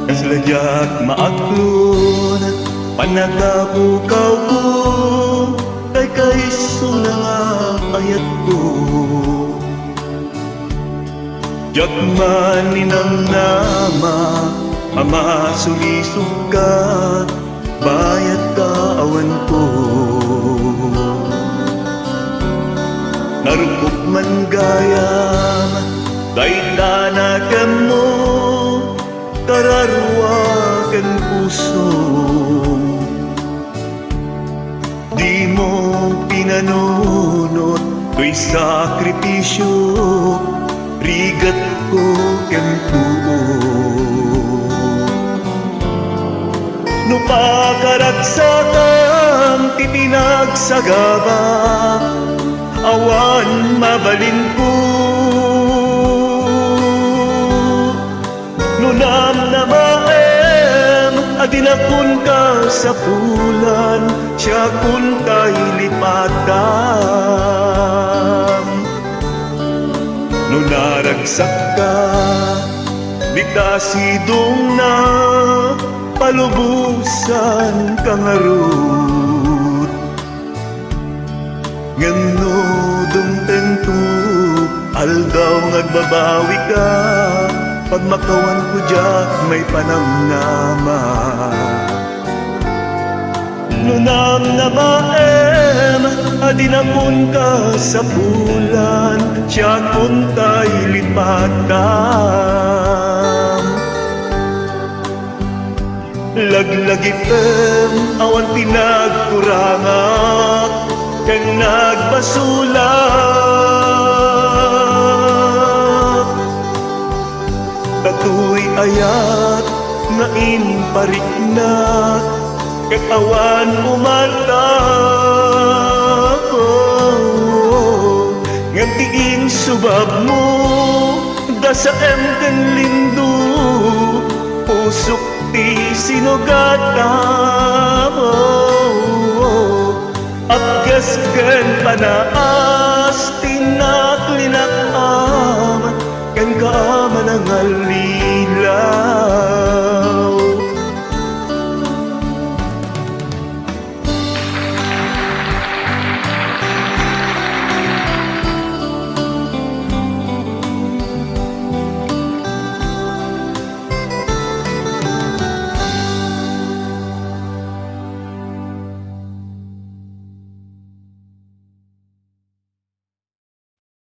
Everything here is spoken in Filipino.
Naslagyak maaklon panagabukaw ko kay kaiso na nga ayat ko. Yakman ninang nama ama sulisog ka bayat ka awan ko. Narupok man gayam kay tanagan mo kararwagan puso. Di mo pinanunot to'y sakripisyo rigat ko ken tuo. No pakaragsakan ti pinagsagaba awan mabalin ko. No namnamaem adinakon ka sa pulan siya kun kay lipatan. No naragsak ka di kasidong na palubusan kang arut. Ngano dumtento aldaw ngagbabawi ka pag makawan ko diyak may panamnama. No namnamaem adinakon ka sa bulan siya kun tay lipatan. Laglagipem awan pinagkurangak kang nagbasulak. Katuy ayat nga inpariknak ket awan umarta. Ngam tiing subab mo dasaem ken lindo pusok ti sinugata mo. Agkas ken panaas tinaklinakam ken kaamanangal